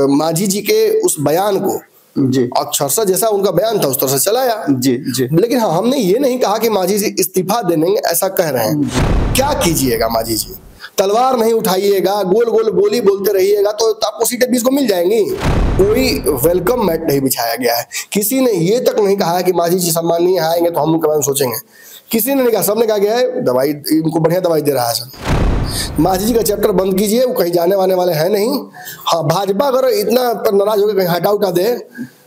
मांझी जी के उस बयान को जी अक्षरशः जैसा उनका बयान था उस तरह से चलाया। जी जी। लेकिन हाँ, हमने ये नहीं कहा कि मांझी जी इस्तीफा देंगे, ऐसा कह रहे हैं। क्या कीजिएगा मांझी जी, तलवार नहीं उठाइएगा, गोल गोल बोली बोलते रहिएगा तो आपको सीटें 20 को मिल जाएंगी। कोई वेलकम मैट नहीं बिछाया गया है। किसी ने ये तक नहीं कहा है कि मांझी जी सम्माननीय आएंगे तो हम उनके बारे में सोचेंगे। किसी ने नहीं कहा, सबने कहा गया है दवाई, इनको बढ़िया दवाई दे रहा है सब। मांझी जी का चैप्टर बंद कीजिए, वो कहीं जाने वाने वाले हैं नहीं। हाँ, भाजपा अगर इतना पर नाराज होकर कहीं हटा उठा दे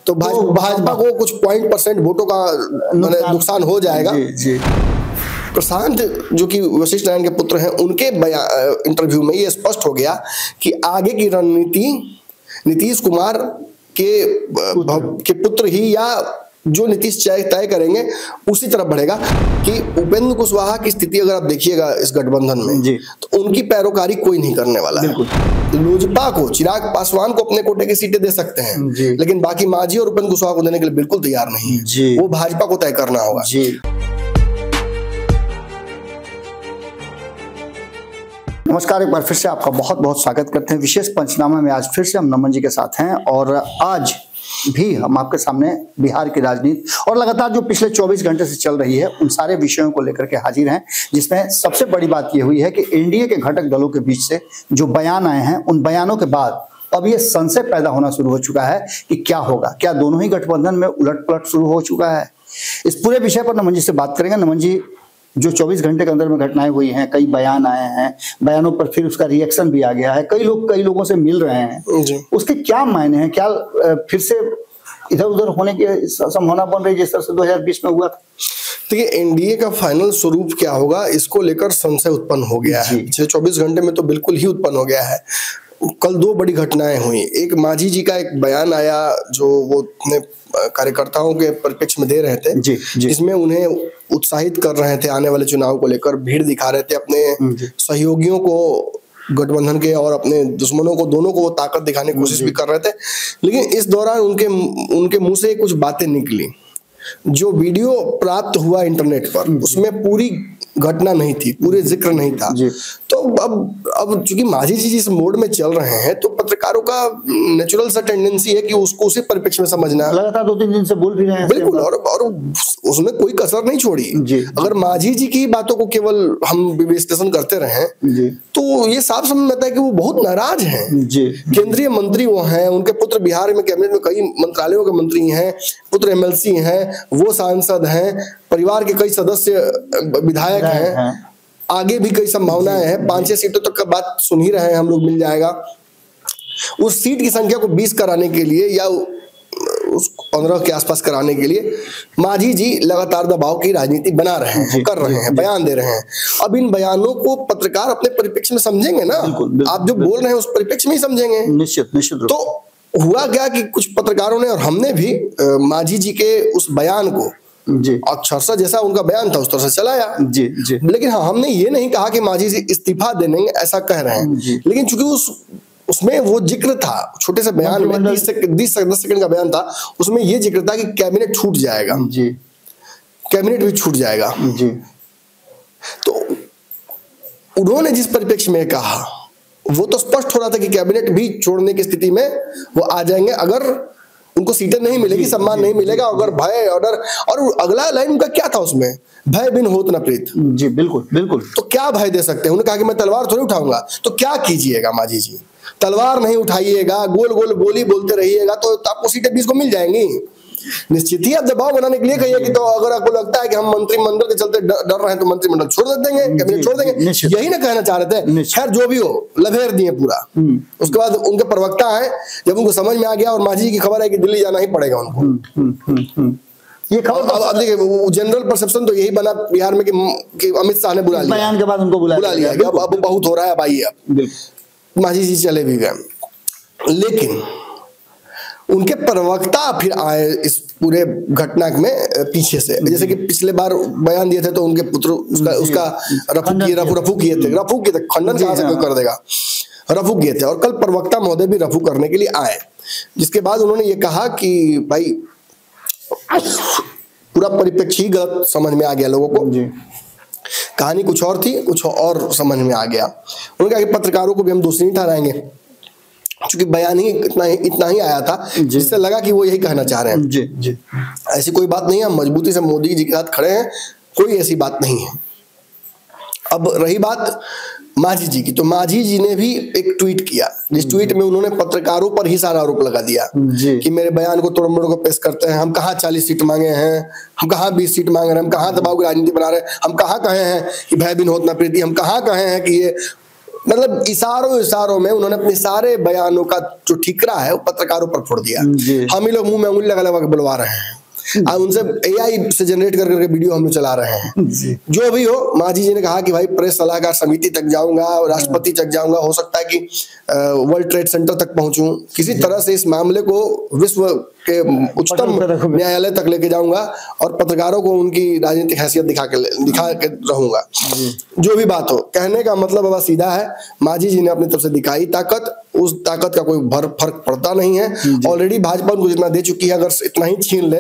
तो भाजपा को कुछ 0.% वोटों का नुकसान हो जाएगा। जी। प्रशांत जो कि वशिष्ठ नारायण के पुत्र हैं, उनके इंटरव्यू में ये स्पष्ट हो गया कि आगे की रणनीति नीतीश कुमार के पुत्र ही या जो नीतीश तय करेंगे उसी तरफ बढ़ेगा। कि उपेंद्र कुशवाहा की स्थिति अगर आप देखिएगा इस गठबंधन में जी, तो उनकी पैरोकारी कोई नहीं करने वाला है। लोजपा को, चिराग पासवान को अपने कोटे की सीटें दे सकते हैं जी, लेकिन बाकी मांझी और उपेंद्र कुशवाहा को देने के लिए बिल्कुल तैयार नहीं है। वो भाजपा को तय करना होगा जी। नमस्कार, एक बार फिर से आपका बहुत बहुत स्वागत करते हैं विशेष पंचनामा में। आज फिर से हम नमन जी के साथ हैं और आज भी हम आपके सामने बिहार की राजनीति और लगातार जो पिछले 24 घंटे से चल रही है उन सारे विषयों को लेकर के हाजिर हैं, जिसमें सबसे बड़ी बात यह हुई है कि एनडीए के घटक दलों के बीच से जो बयान आए हैं उन बयानों के बाद अब ये संशय पैदा होना शुरू हो चुका है कि क्या होगा, क्या दोनों ही गठबंधन में उलट पलट शुरू हो चुका है। इस पूरे विषय पर नमन जी से बात करेंगे। नमन जी, जो 24 घंटे के अंदर में घटनाएं हुई हैं, कई बयान आए हैं, बयानों पर फिर उसका रिएक्शन भी आ गया है, कई लोगों से मिल रहे हैं, उसके क्या मायने हैं? क्या फिर से इधर उधर होने की संभावना बन रही है जिस तरह से 2020 में हुआ था? देखिए, एनडीए का फाइनल स्वरूप क्या होगा इसको लेकर संशय उत्पन्न हो गया है। पिछले 24 घंटे में तो बिल्कुल ही उत्पन्न हो गया है। कल दो बड़ी घटनाएं हुई। एक मांझी जी का एक बयान आया जो वो अपने कार्यकर्ताओं के परिप्रेक्ष्य में दे रहे थे जी, जिसमें उन्हें उत्साहित कर रहे थे आने वाले चुनाव को लेकर, भीड़ दिखा रहे थे अपने सहयोगियों को, गठबंधन के और अपने दुश्मनों को, दोनों को वो ताकत दिखाने की कोशिश भी कर रहे थे। लेकिन इस दौरान उनके मुंह से कुछ बातें निकली। जो वीडियो प्राप्त हुआ इंटरनेट पर उसमें पूरी घटना नहीं थी, पूरे जिक्र नहीं था। तो अब चूंकि मांझी जी जिस मोड में चल रहे हैं तो पत्रकारों का नेचुरल सा टेंडेंसी है कि उसको उसी परिप्रेक्ष्य में समझना। लगातार 2-3 दिन से बोल भी रहे हैं बिल्कुल, और उसने कोई कसर नहीं छोड़ी। अगर मांझी जी की बातों को केवल हम विश्लेषण करते रहे तो ये साफ समझ में आता है कि वो बहुत नाराज हैं। केंद्रीय मंत्री वो हैं, उनके पुत्र बिहार में कैबिनेट में कई मंत्रालयों के मंत्री हैं, पुत्र एमएलसी हैं, वो सांसद हैं, परिवार के कई सदस्य विधायक हैं, आगे भी कई संभावनाएं हैं। 5-6 सीटों तक का बात सुन ही रहे हैं हम लोग, मिल जाएगा। उस सीट की संख्या को 20 कराने के लिए या उस 15 के आसपास कराने के लिए मांझी जी लगातार दबाव की राजनीति बना रहे हैं, कर रहे हैं, बयान दे रहे हैं। अब इन बयानों को पत्रकार अपने परिप्रेक्ष्य में समझेंगे ना। आप जो बोल रहे हैं उस परिप्रेक्ष्य में ही समझेंगे। निश्चित। तो हुआ क्या कि कुछ पत्रकारों ने और हमने भी मांझी जी के उस बयान को अक्षरशः जैसा उनका बयान था उस तरह से चलाया जी। लेकिन हाँ, हमने ये नहीं कहा कि मांझी जी इस्तीफा देंगे, ऐसा कह रहे हैं। लेकिन चूंकि उसमें वो जिक्र था, छोटे से बयान में 10 सेकंड का बयान था, उसमें ये जिक्र था कि कैबिनेट छूट जाएगा जी, कैबिनेट भी छूट जाएगा जी। तो उन्होंने जिस परिप्रेक्ष्य में कहा वो तो स्पष्ट हो रहा था कि कैबिनेट भी छोड़ने की स्थिति में वो आ जाएंगे अगर उनको सीटें नहीं मिलेगी, सम्मान नहीं मिलेगा, अगर भय ऑर्डर। और अगला लाइन उनका क्या था उसमें, भय बिन होत न प्रीत जी। बिल्कुल। तो क्या भय दे सकते हैं? उन्होंने कहा कि मैं तलवार थोड़ी उठाऊंगा। तो क्या कीजिएगा मांझी जी, तलवार नहीं उठाइएगा, गोल गोल बोली बोलते रहिएगा तो आपको सीटें 20 को मिल जाएंगी। निश्चित ही आप दबाव बनाने के लिए कहिए कि तो अगर आपको लगता है कि हम मंत्रिमंडल के चलते डर रहे हैं तो मंत्रिमंडल छोड़ देंगे, कैबिनेट छोड़ देंगे, यही ना कहना चाह रहे थे। खैर जो भी हो, लभेर दिए पूरा। उसके बाद उनके प्रवक्ता है, जब उनको समझ में आ गया और मांझी जी की खबर है कि दिल्ली जाना ही पड़ेगा उनको, ये खबर अब देखिए जनरल परसेप्शन तो यही बना बिहार में कि अमित शाह ने बुला लिया, बयान के बाद उनको बुला लिया। अब बहुत हो रहा है, अब आइए। अब मांझी जी चले भी गए, लेकिन उनके प्रवक्ता फिर आए इस पूरे घटना में पीछे से। जैसे कि पिछले बार बयान दिए थे तो उनके पुत्र उसका रफू किए थे, खंडन कहां से कोई कर देगा, रफू किए थे। और कल प्रवक्ता महोदय भी रफू करने के लिए आए, जिसके बाद उन्होंने ये कहा कि भाई पूरा परिप्रेक्ष्य ही गलत समझ में आ गया लोगों को, कहानी कुछ और थी, कुछ और समझ में आ गया। उन्होंने कहा कि पत्रकारों को भी हम दोषी नहीं ठहराएंगे, चूंकि बयान ही इतना ही आया था जिससे लगा कि वो यही कहना चाह रहे हैं। जी जी, ऐसी कोई बात नहीं है, हम मजबूती से मोदी जी के साथ खड़े हैं, कोई ऐसी बात नहीं है। अब रही बात मांझी जी की, तो मांझी जी ने भी एक ट्वीट किया, जिस ट्वीट में उन्होंने पत्रकारों पर ही सारा आरोप लगा दिया कि मेरे बयान को तोड़-मोड़ को पेश करते हैं, हम कहाँ 40 सीट मांगे हैं, हम कहाँ 20 सीट मांग रहे हैं, हम कहाँ दबाव की राजनीति बना रहे हैं, हम कहाँ कहे हैं कि भय बिन होत न प्रीति, हम कहाँ कहे हैं कि ये, मतलब इशारों में उन्होंने अपने सारे बयानों का जो ठीकरा है वो पत्रकारों पर फोड़ दिया। हम ही लोग मुंह में उंगली लगा के बुलवा रहे हैं, उनसे AI से जनरेट कर करके वीडियो हम लोग चला रहे हैं। जो भी हो, मांझी जी ने कहा कि भाई प्रेस सलाहकार समिति तक जाऊंगा, राष्ट्रपति तक जाऊंगा, हो सकता है कि वर्ल्ड ट्रेड सेंटर तक पहुंचूं, किसी तरह से इस मामले को विश्व के उच्चतम न्यायालय तक लेके जाऊंगा और पत्रकारों को उनकी राजनीतिक हैसियत दिखा के रहूंगा। जो भी बात हो, कहने का मतलब अब सीधा है, मांझी जी ने अपनी तरफ से दिखाई ताकत, उस ताकत का कोई फर्क पड़ता नहीं है। ऑलरेडी भाजपा उनको जितना दे चुकी है, अगर इतना ही छीन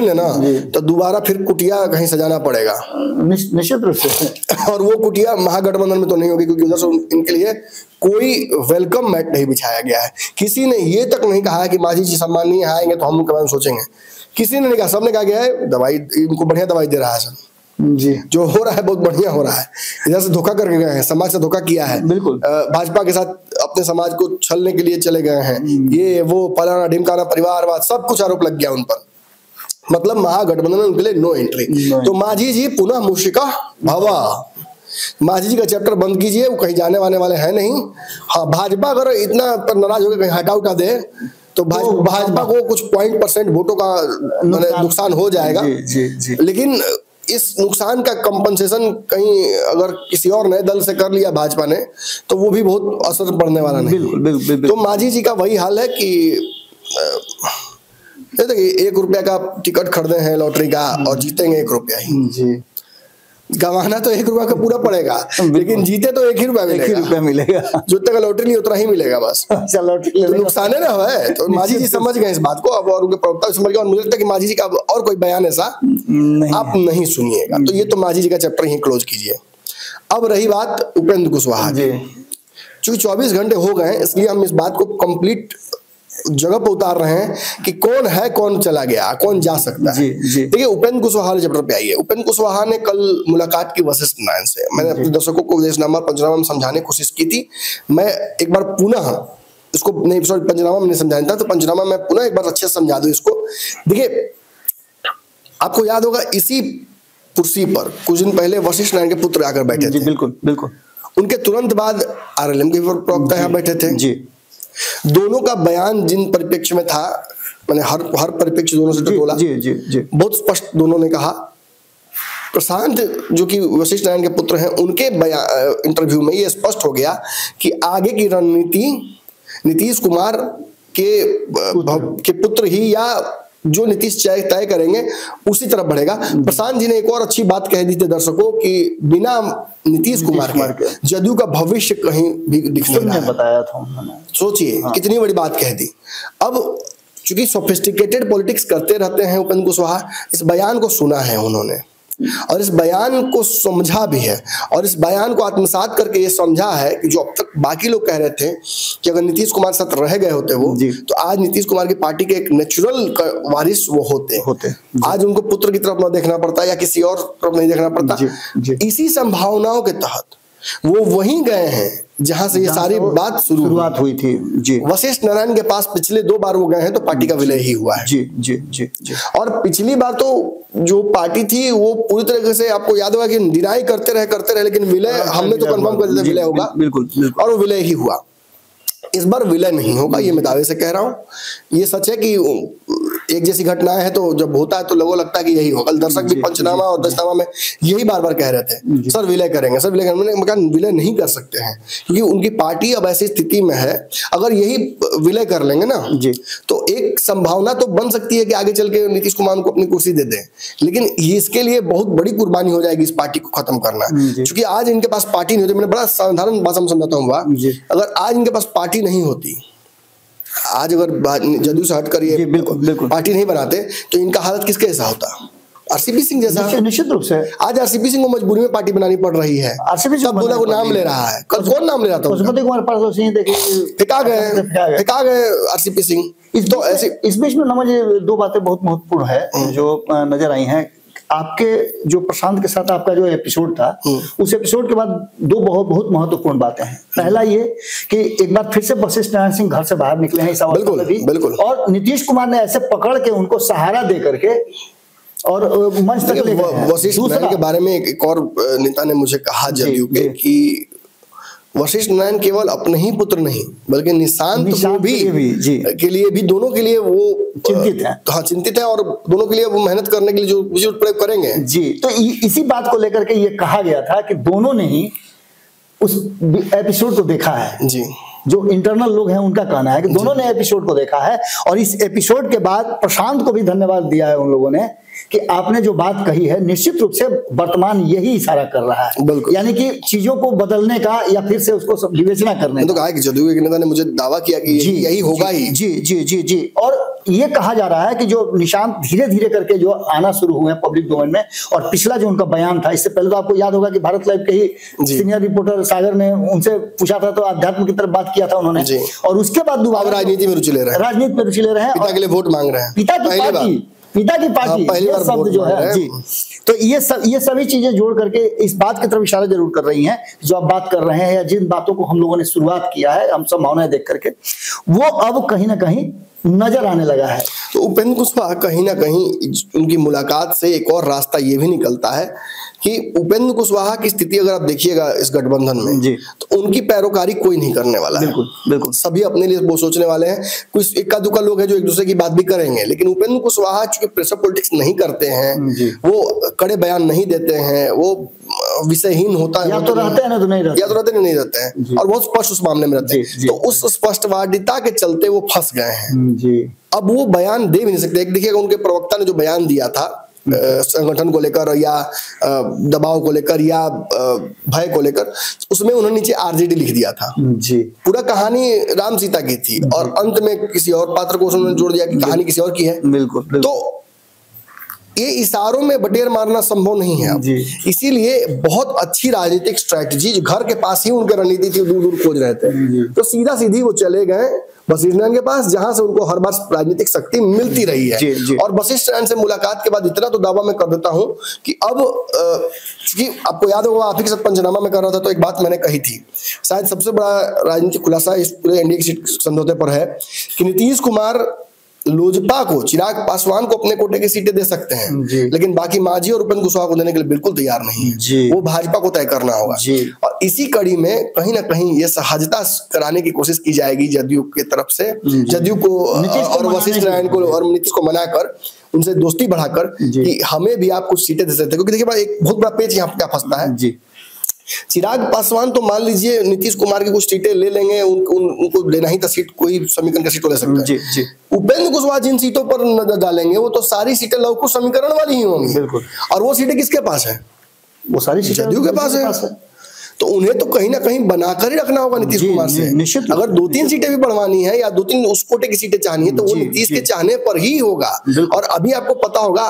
ले ना तो दोबारा फिर कुटिया कहीं सजाना पड़ेगा निश्चित रूप से। और वो कुटिया महागठबंधन में तो नहीं होगी, क्योंकि उधर से इनके लिए कोई वेलकम मैट नहीं बिछाया गया है। किसी ने ये तक नहीं कहा है कि मांझी जी सम्माननीय आएंगे तो हम उनके बारे में सोचेंगे, किसी ने नहीं कहा। सबने कहा गया है दवाई इनको बढ़िया दवाई दे रहा है सब जी, जो हो रहा है बहुत बढ़िया हो रहा है। इधर से धोखा करके गए हैं, समाज से धोखा किया है, बिल्कुल भाजपा के साथ अपने समाज को छलने के लिए चले गए हैं, ये वो फलाना ढिमकाना परिवारवाद सब कुछ आरोप लग गया उन पर। मतलब महागठबंधन में उनके लिए नो एंट्री। तो मांझी जी पुनः मूषिका भवा, मांझी जी का चैप्टर बंद कीजिए, वो कहीं जाने वाले हैं नहीं। हाँ, भाजपा अगर इतना पर नाराज होकर कहीं हटा उठा दे तो भाजपा को कुछ 0.% वोटों का नुकसान हो जाएगा। लेकिन इस नुकसान का कंपनसेशन कहीं अगर किसी और नए दल से कर लिया भाजपा ने तो वो भी बहुत असर पड़ने वाला नहीं। बिल्कुल। तो मांझी जी का वही हाल है कि देखिए 1 रुपया का टिकट खरीदे हैं लॉटरी का और जीतेंगे 1 रुपया ही जी। गंवाना तो 1 रुपया का पूरा पड़ेगा, लेकिन जीते तो 1 ही रुपया मिलेगा। जो तक लॉटरी नहीं उतना ही मिलेगा बस। अच्छा, लॉटरी तो नुकसान है ना है। तो मांझी जी समझ गए इस बात को अब, और उनके प्रवक्ता समझ गए, और मुझे लगता है कि मांझी जी का और कोई बयान ऐसा आप नहीं सुनिएगा। तो ये तो मांझी जी का चैप्टर ही क्लोज कीजिए। अब रही बात उपेंद्र कुशवाहा की, चूंकि 24 घंटे हो गए इसलिए हम इस बात को कंप्लीट जगह पर उतार रहे हैं कि कौन है, कौन चला गया, कौन जा सकता है। देखिए उपेंद्र कुशवाहा वाले चैप्टर पे आइए। उपेंद्र कुशवाहा ने कल मुलाकात की वशिष्ठ नारायण से। मैंने अपने दर्शकों को विदेशनामा पंचनामा में समझाने की कोशिश की थी। मैं एक बार पुनः इसको नहीं, सॉरी, पंचनामा में नहीं समझाना था, तो पंचनामा में पुनः एक बार अच्छे से समझा दूं इसको। देखिए आपको याद होगा इसी कुर्सी पर कुछ दिन पहले वशिष्ठ नारायण के पुत्र आकर बैठे थे। बिल्कुल। उनके तुरंत बाद RLM के प्रवक्ता यहाँ बैठे थे जी। दोनों का बयान जिन परिप्रेक्ष्य में था, मैंने हर परिप्रेक्ष्य दोनों से टटोला जी। बहुत स्पष्ट दोनों ने कहा। प्रशांत जो कि वशिष्ठ नारायण के पुत्र हैं, उनके इंटरव्यू में ये स्पष्ट हो गया कि आगे की रणनीति नीतीश कुमार के पुत्र ही या जो नीतीश तय करेंगे उसी तरफ बढ़ेगा। प्रशांत जी ने एक और अच्छी बात कह दी थी दर्शकों कि बिना नीतीश कुमार के जदयू का भविष्य कहीं भी दिख नहीं रहा, बताया था उन्होंने। सोचिए कितनी बड़ी बात कह दी। अब चूंकि सोफिस्टिकेटेड पॉलिटिक्स करते रहते हैं उपेंद्र कुशवाहा, इस बयान को सुना है उन्होंने और इस बयान को समझा भी है, और इस बयान को आत्मसात करके ये समझा है कि जो अब तक बाकी लोग कह रहे थे कि अगर नीतीश कुमार साथ रह गए होते वो तो आज नीतीश कुमार की पार्टी के एक नेचुरल वारिस वो होते। आज उनको पुत्र की तरफ न देखना पड़ता या किसी और तरफ नहीं देखना पड़ता। इसी संभावनाओं के तहत वो वहीं गए हैं जहां से ये सारी बात शुरुआत हुई थी जी। वशिष्ठ नारायण के पास पिछले 2 बार वो गए हैं तो पार्टी का विलय ही हुआ है जी। और पिछली बार तो जो पार्टी थी वो पूरी तरीके से आपको याद होगा कि डिनाई करते रहे, लेकिन विलय हमने तो कंफर्म कर दिया विलय होगा, बिल्कुल, और वो विलय ही हुआ। इस बार विलय नहीं होगा, ये मैं दावे से कह रहा हूँ। ये सच है कि एक जैसी घटनाएं हैं तो जब होता है तो लोगों लगता है कि यही होगा। कल दर्शक भी पंचनामा और दशनामा में यही बार कह रहे थे सर विलय करेंगे, सर विलय करेंगे। मैंने विलय नहीं कर सकते हैं क्योंकि उनकी पार्टी अब ऐसी स्थिति में है, अगर यही विलय कर लेंगे ना तो एक संभावना तो बन सकती है कि आगे चल के नीतीश कुमार को अपनी कुर्सी दे दें, लेकिन इसके लिए बहुत बड़ी कुर्बानी हो जाएगी इस पार्टी को खत्म करना। क्योंकि आज इनके पास पार्टी नहीं होती, मैंने बड़ा साधारण भाषा में समझाता हूँ, अगर आज इनके पास पार्टी नहीं होती, आज अगर जदयू से हटकर ये बिल्कुल पार्टी नहीं बनाते तो इनका हालत किसके ऐसा होता। आरसीपी सिंह जैसा। निश्चित रूप से आज आरसीपी सिंह को मजबूरी में पार्टी बनानी पड़ रही है। आरसीपी सब बोला को नाम ले रहा है, कल कौन नाम ले रहा था? पशुपति कुमार पारस सिंह देखिए फेंका गए आरसीपी सिंह। इस बीच में मुझे दो बातें बहुत महत्वपूर्ण है जो नजर आई हैं। आपके जो प्रशांत के साथ आपका जो एपिसोड था, उस एपिसोड के बाद दो बहुत महत्वपूर्ण बातें हैं। पहला ये कि एक बार फिर से वशिष्ठ नारायण सिंह घर से बाहर निकले हैं इस अवस्था में भी, और नीतीश कुमार ने ऐसे पकड़ के उनको सहारा दे करके और मंच तक ले गए। वशिष्ठ नारायण के बारे में एक और नेता ने मुझे कहा जदयू के कि वशिष्ठ नारायण केवल अपने ही पुत्र नहीं बल्कि निशांत के लिए भी दोनों के लिए वो चिंतित है। हाँ, चिंतित है, और दोनों के लिए वो मेहनत करने के लिए जो प्रयोग करेंगे जी। तो इसी बात को लेकर के ये कहा गया था कि दोनों ने ही उस एपिसोड को देखा है जी। जो इंटरनल लोग हैं उनका कहना है कि दोनों ने एपिसोड को देखा है, और इस एपिसोड के बाद प्रशांत को भी धन्यवाद दिया है उन लोगों ने कि आपने जो बात कही है निश्चित रूप से वर्तमान यही इशारा कर रहा है, यानी कि चीजों को बदलने का या फिर से उसको विवेचना करने का। तो कहा कि जदयू के नेता ने मुझे दावा किया कि यही होगा ही। जी जी जी जी। और ये कहा जा रहा है कि जो निशांत धीरे धीरे करके जो आना शुरू हुए हैं पब्लिक डोमेन में, और पिछला जो उनका बयान था, इससे पहले तो आपको याद होगा कि भारत लाइव के ही सीनियर रिपोर्टर सागर ने उनसे पूछा था तो अध्यात्म की तरफ बात किया था उन्होंने, और उसके बाद दोबारा राजनीति में रुचि ले रहे हैं, पिता के लिए वोट मांग रहे हैं, पिता की पार्टी ये शब्द जो है जी। तो ये सभी चीजें जोड़ करके इस बात की तरफ इशारा जरूर कर रही हैं जो आप बात कर रहे हैं, या जिन बातों को हम लोगों ने शुरुआत किया है हम संभावनाएं देख करके, वो अब कहीं ना कहीं नजर आने लगा है। तो उपेंद्र कुशवाहा कहीं ना कहीं उनकी मुलाकात से एक और रास्ता ये भी निकलता है कि उपेंद्र कुशवाहा की स्थिति अगर आप देखिएगा इस गठबंधन में जी, तो उनकी पैरोकारी कोई नहीं करने वाला बिल्कुल, है। बिल्कुल सभी अपने लिए वो सोचने वाले हैं। कुछ इक्का दुक्का लोग हैं जो एक दूसरे की बात भी करेंगे, लेकिन उपेंद्र कुशवाहा चूंकि प्रेशर पॉलिटिक्स नहीं करते हैं, वो कड़े बयान नहीं देते हैं, वो विषयहीन होता है, या तो रहते हैं ना तो नहीं रहते, या तो रहते नहीं रहते हैं, और बहुत स्पष्ट उस मामले में रहते हैं। तो उस स्पष्टवादिता के चलते वो फंस गए हैं। अब वो बयान दे भी नहीं सकते। देखिएगा उनके प्रवक्ता ने जो बयान दिया था संगठन को लेकर या दबाव को लेकर या भय को लेकर, उसमें उन्होंने नीचे आरजेडी लिख दिया था जी। पूरा कहानी राम सीता की थी और अंत में किसी और पात्र को उन्होंने जोड़ दिया कि कहानी किसी और की है। बिल्कुल। तो ये इशारों में बटेर मारना संभव नहीं है अब। इसीलिए बहुत अच्छी राजनीतिक स्ट्रेटजी घर के पास ही उनके रणनीति थी, दूर दूर खोज रहे थे, तो सीधा सीधी वो चले गए वशिष्ठ नारायण के पास, जहां से उनको हर बार राजनीतिक शक्ति मिलती रही है। जी। और वशिष्ठ नारायण से मुलाकात के बाद इतना तो दावा मैं कर देता हूं कि अब आपको याद होगा आप ही के साथ पंचनामा में कर रहा था तो एक बात मैंने कही थी, शायद सबसे बड़ा राजनीतिक खुलासा इस पूरे एनडीए की सीट समझौते पर है कि नीतीश कुमार लोजपा को, चिराग पासवान को अपने कोटे की सीटें दे सकते हैं, लेकिन बाकी मांझी और उपेंद्र कुशवाहा को देने के लिए बिल्कुल तैयार नहीं है। वो भाजपा को तय करना होगा। और इसी कड़ी में कहीं ना कहीं ये सहजता कराने की कोशिश की जाएगी जदयू की तरफ से, जदयू को और वशिष्ठ नारायण को और नीतीश को मनाकर उनसे दोस्ती बढ़ाकर कि हमें भी आप कुछ सीटें दे सकते हैं। क्योंकि देखिए एक बहुत बड़ा पेच यहाँ क्या फंसता है, चिराग पासवान तो मान लीजिए नीतीश कुमार की कुछ सीटें ले लेंगे, उनको लेना ही था सीट, कोई समीकरण का सीट ले सकता है। उपेंद्र कुशवाहा जिन सीटों पर नजर डालेंगे वो तो सारी सीटें लवकुश समीकरण वाली ही होंगी। बिल्कुल। और वो सीटें किसके पास है? वो सारी सीटें जदयू के पास है। तो उन्हें तो कहीं ना कहीं बनाकर ही रखना होगा नीतीश कुमार से। अगर 2-3 सीटें भी बढ़वानी है या 2-3 उस कोटे की सीटें चाहनी है तो वो नीतीश के चाहने पर ही होगा। और अभी आपको पता होगा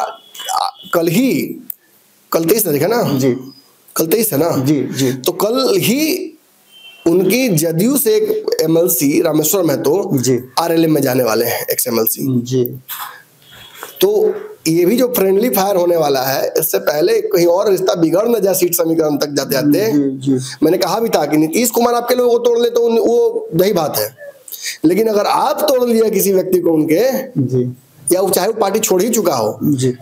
कल 23 तारीख है ना जी, कल 23 है ना जी। तो कल ही उनकी जदयू से एक एमएलसी रामेश्वर महतो आरएलएम में जाने वाले हैं, एक्स एमएलसी जी। तो ये भी जो फ्रेंडली फायर होने वाला है, इससे पहले कहीं और रिश्ता बिगड़ न जाए सीट समीकरण तक जाते जाते। मैंने कहा भी था कि नीतीश कुमार आपके लोगों को तोड़ ले तो वो वही बात है, लेकिन अगर आप तोड़ लिया किसी व्यक्ति को उनके, या चाहे वो पार्टी छोड़ ही चुका हो,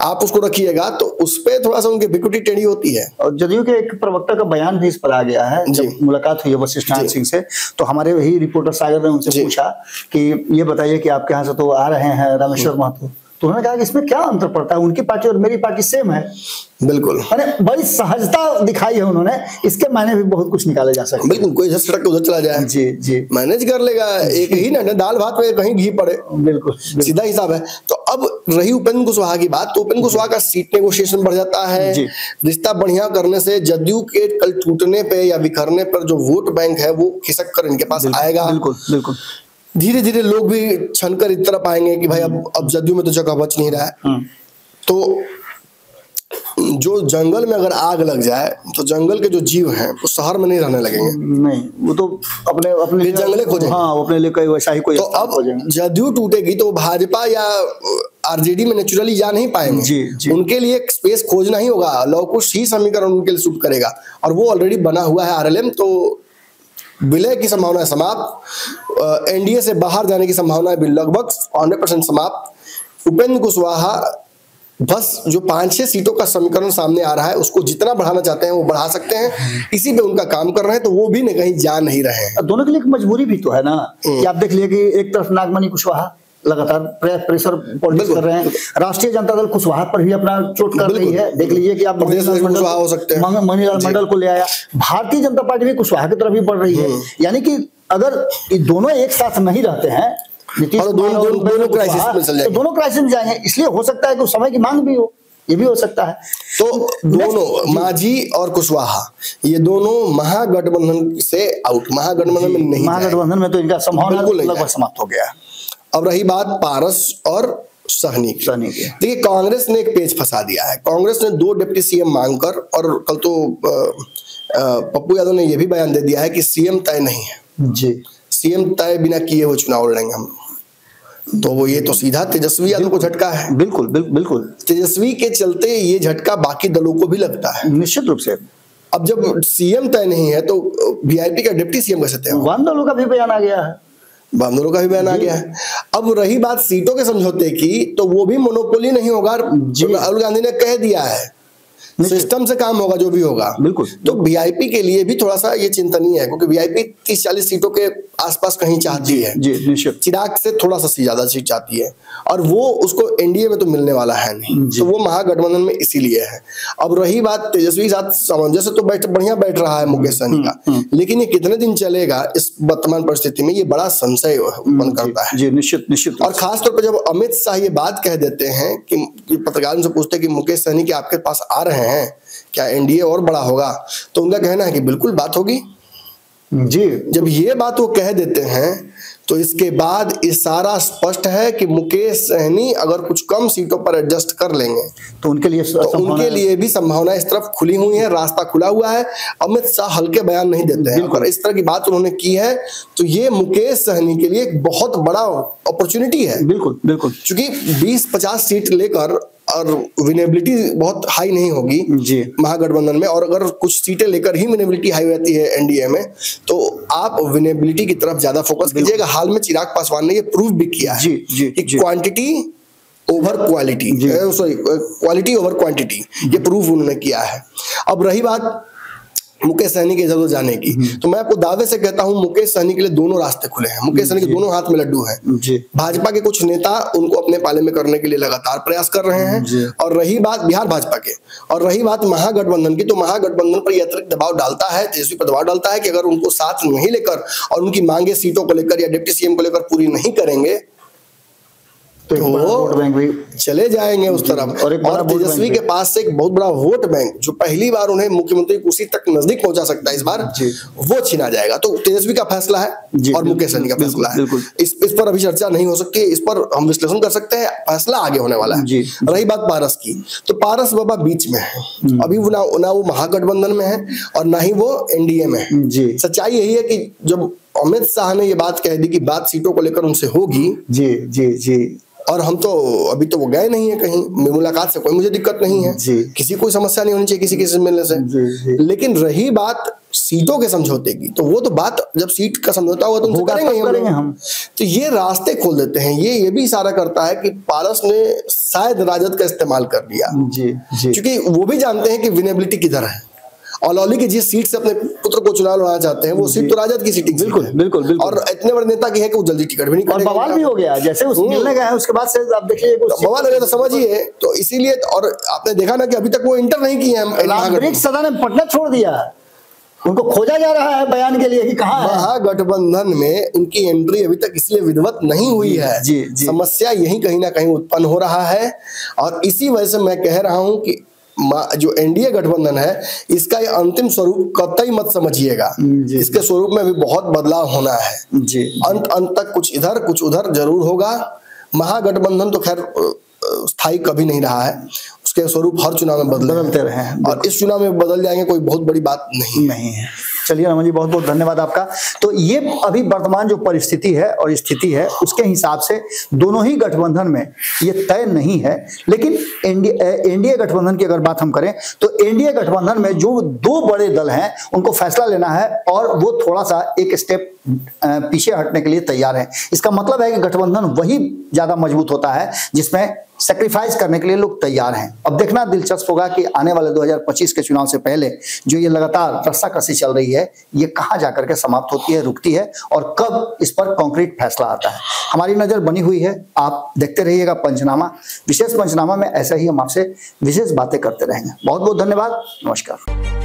आप उसको रखिएगा तो उस पे थोड़ा सा उनकी विकृति टेढ़ी होती है। और जदयू के एक प्रवक्ता का बयान भी इस पर आ गया है। जब मुलाकात हुई है वशिष्ठ नारायण सिंह से तो हमारे वही रिपोर्टर सागर ने उनसे पूछा कि ये बताइए कि आपके यहाँ से तो आ रहे हैं रामेश्वर महतो, तो उन्होंने कहा कि इसमें क्या अंतर पड़ता है, उनकी पार्टी और मेरी पार्टी सेम है। बिल्कुल। बड़ी सहजता दिखाई है उन्होंने, इसके मायने भी बहुत कुछ निकाले जा सकते हैं। बिल्कुल, कोई इधर सड़क उधर चला जाए जी मैनेज कर लेगा, एक ही ना दाल भात में कहीं घी पड़े, बिल्कुल सीधा हिसाब है। तो अब रही उपेंद्र कुशवाहा की बात, तो उपेंद्र कुशवाहा का सीट नेगोशिएशन बढ़ जाता है, रिश्ता बढ़िया करने से जदयू के कल टूटने पे या बिखरने पर जो वोट बैंक है वो खिसक कर इनके पास आएगा। बिल्कुल बिल्कुल। धीरे धीरे लोग भी छनकर इस तरफ आएंगे कि भाई अब जदयू में तो जगह बच नहीं रहा है। तो जो जंगल में अगर आग लग जाए तो जंगल के जो जीव हैं वो शहर में नहीं रहने लगेंगे, नहीं वो तो अपने अपने जंगले खोजेंगे। हाँ, वो अपने लिए कोई वैसा ही कोई तो अब जदयू टूटेगी तो भाजपा या आरजेडी में नेचुरली जा नहीं पाएंगे। जी। उनके लिए एक स्पेस खोजना ही होगा, लव कुश ही समीकरण उनके लिए सूट करेगा और वो ऑलरेडी बना हुआ है आरएलएम। तो विलय की संभावना है समाप्त, एनडीए से बाहर जाने की संभावना है लगभग 100% समाप्त। उपेंद्र कुशवाहा बस जो 5-6 सीटों का समीकरण सामने आ रहा है उसको जितना बढ़ाना चाहते हैं वो बढ़ा सकते हैं, इसी पे उनका काम कर रहे हैं, तो वो भी कहीं जा नहीं रहे हैं। दोनों के लिए एक मजबूरी भी तो है ना कि आप देख लिए कि एक तरफ नागमणि कुशवाहा लगातार प्रेशर पॉलिटिक्स कर रहे हैं, राष्ट्रीय जनता दल कुशवाहा पर भी अपना चोट कर रही है। देख लीजिए कि आप मणिलाल मंडल को ले आया, भारतीय जनता पार्टी भी कुशवाहा की तरफ ही बढ़ रही है। यानी कि अगर ये दोनों एक साथ नहीं रहते हैं, नीतीश दोनों क्राइसिस में जाएंगे, इसलिए हो सकता है कि समय की मांग भी हो, ये भी हो सकता है। तो दोनों मांझी और कुशवाहा ये दोनों महागठबंधन से आउट, महागठबंधन में नहीं, महागठबंधन में तो इनका संभावना लगभग समाप्त हो गया। अब रही बात पारस और सहनी की, देखिए कांग्रेस ने एक पेज फंसा दिया है। कांग्रेस ने 2 डिप्टी सीएम मांगकर, और कल तो पप्पू यादव ने यह भी बयान दे दिया है कि सीएम तय नहीं है जी, सीएम तय बिना किए हुए चुनाव लड़ेंगे हम। तो वो ये तो सीधा तेजस्वी यादव को झटका है। बिल्कुल बिल्कुल तेजस्वी के चलते ये झटका बाकी दलों को भी लगता है निश्चित रूप से। अब जब सीएम तय नहीं है तो वीआईपी का डिप्टी सीएम कैसे तय? वाम दलों का भी बयान आ गया है, वाम दलों का भी बयान आ गया है। अब रही बात सीटों के समझौते की, तो वो भी मोनोपोली नहीं होगा। राहुल गांधी ने कह दिया है सिस्टम से काम होगा जो भी होगा। बिल्कुल। तो वीआईपी के लिए भी थोड़ा सा ये चिंतनीय है, क्योंकि वीआईपी 30-40 सीटों के आसपास कहीं चाहती है जी, निश्चित। चिराग से थोड़ा सा ज्यादा सीट चाहती है, और वो उसको एनडीए में तो मिलने वाला है नहीं, तो वो महागठबंधन में इसीलिए है। अब रही बात तेजस्वी के साथ सामंजस्य तो बढ़िया बैठ रहा है मुकेश सहनी का, लेकिन ये कितने दिन चलेगा इस वर्तमान परिस्थिति में, ये बड़ा संशय उत्पन्न करता है। जी, निश्चित। और खासतौर पर जब अमित शाह ये बात कह देते हैं कि पत्रकारों से पूछते हैं कि मुकेश सहनी के आपके पास आ रहे हैं, क्या एनडीए और बड़ा होगा, तो उनका कहना है कि बिल्कुल बात होगी जी। जब ये बात वो कह देते हैं तो इसके बाद इशारा स्पष्ट है कि मुकेश सहनी अगर कुछ कम सीटों पर एडजस्ट कर लेंगे तो उनके लिए भी संभावना इस तरफ खुली हुई है, रास्ता खुला हुआ है। अमित शाह हल्के बयान नहीं देते हैं, अगर इस तरह की बात उन्होंने की है तो ये मुकेश सहनी के लिए एक बहुत बड़ा अपॉर्चुनिटी है। बिल्कुल क्योंकि 20-50 सीट लेकर और विनेबिलिटी बहुत हाई नहीं होगी जी महागठबंधन में, और अगर कुछ सीटें लेकर ही विनेबिलिटी हाई रहती है एनडीए में, तो आप विनेबिलिटी की तरफ ज्यादा फोकस कीजिएगा। हाल में चिराग पासवान ने ये प्रूव भी किया है कि quantity over quality, sorry quality over quantity, ये प्रूव उन्होंने किया है। अब रही बात मुकेश सहनी के इधर जाने की, तो मैं आपको दावे से कहता हूं मुकेश सहनी के लिए दोनों रास्ते खुले हैं। मुकेश सहनी के दोनों हाथ में लड्डू हैं। भाजपा के कुछ नेता उनको अपने पाले में करने के लिए लगातार प्रयास कर रहे हैं, और रही बात बिहार भाजपा के, और रही बात महागठबंधन की, तो महागठबंधन पर यह अतिरिक्त दबाव डालता है, तेजस्वी पर दबाव डालता है कि अगर उनको साथ नहीं लेकर और उनकी मांगे सीटों को लेकर या डिप्टी सीएम को लेकर पूरी नहीं करेंगे तो वोट बैंक भी चले जाएंगे उस तरफ। और तेजस्वी के पास से एक बहुत बड़ा वोट बैंक जो पहली बार उन्हें मुख्यमंत्री कुर्सी तक नजदीक पहुंचा सकता है इस बार, वो छीना जाएगा। तो तेजस्वी का फैसला है और मुकेश सहनी का फैसला है, इस पर अभी चर्चा नहीं हो सकती, इस पर हम विश्लेषण कर सकते हैं, फैसला आगे होने वाला है। रही बात पारस की, तो पारस बाबा बीच में है अभी, वो ना वो महागठबंधन में है और ना ही वो एनडीए में है। सच्चाई यही है कि जब अमित शाह ने ये बात कह दी कि बात सीटों को लेकर उनसे होगी, जी, और हम तो अभी तो वो गए नहीं है कहीं, मुलाकात से कोई मुझे दिक्कत नहीं है, किसी कोई समस्या नहीं होनी चाहिए किसी से मिलने से। लेकिन रही बात सीटों के समझौते की, तो वो तो बात जब सीट का समझौता होगा तो करेंगे हम। तो ये रास्ते खोल देते हैं, ये भी इशारा करता है कि पारस ने शायद राजद का इस्तेमाल कर लिया, क्योंकि वो भी जानते हैं कि विनेबिलिटी किधर है। औलौली के जिस सीट से अपने पुत्र को चुनाव लड़ाना चाहते हैं वो सीट तो राजद की सीट, बिल्कुल, और इतने बड़े नेता की है कि वो जल्दी टिकट भी नहीं करेंगे। बवाल भी हो गया जैसे उस मिलने गए हैं, उसके बाद से आप देखिए बवाल हो गया, तो समझिए। तो इसीलिए, और आपने देखा ना कि अभी तक वो इंटर नहीं किए हैं, सदा ने पटना छोड़ दिया, उनको खोजा जा रहा है बयान के लिए कि कहां है। महागठबंधन में उनकी एंट्री अभी तक इसलिए विधिवत नहीं हुई है, समस्या यही कहीं ना कहीं उत्पन्न हो रहा है। और इसी वजह से मैं कह रहा हूं कि जो एनडीए गठबंधन है इसका ये अंतिम स्वरूप कतई मत समझिएगा, इसके स्वरूप में भी बहुत बदलाव होना है। अंत तक कुछ इधर कुछ उधर जरूर होगा। महागठबंधन तो खैर स्थायी कभी नहीं रहा है, के स्वरूप हर चुनाव में बदलते रहे हैं और इस चुनाव में बदल जाएंगे, कोई बहुत बड़ी बात नहीं है। चलिए रमन जी, बहुत बहुत धन्यवाद आपका। तो ये अभी वर्तमान जो परिस्थिति है और स्थिति है उसके हिसाब से दोनों ही गठबंधन में ये तय नहीं है, लेकिन एनडीए गठबंधन की अगर बात हम करें तो एनडीए गठबंधन में जो दो बड़े दल हैं उनको फैसला लेना है और वो थोड़ा सा एक स्टेप पीछे हटने के लिए तैयार है। इसका मतलब है कि गठबंधन वही ज्यादा मजबूत होता है जिसमें सेक्रीफाइस करने के लिए लोग तैयार हैं। अब देखना दिलचस्प होगा कि आने वाले 2025 के चुनाव से पहले जो ये लगातार रस्साकसी चल रही है ये कहां जाकर के समाप्त होती है, रुकती है और कब इस पर कॉन्क्रीट फैसला आता है। हमारी नजर बनी हुई है, आप देखते रहिएगा पंचनामा। विशेष पंचनामा में ऐसा ही हम आपसे विशेष बातें करते रहेंगे। बहुत बहुत धन्यवाद, नमस्कार।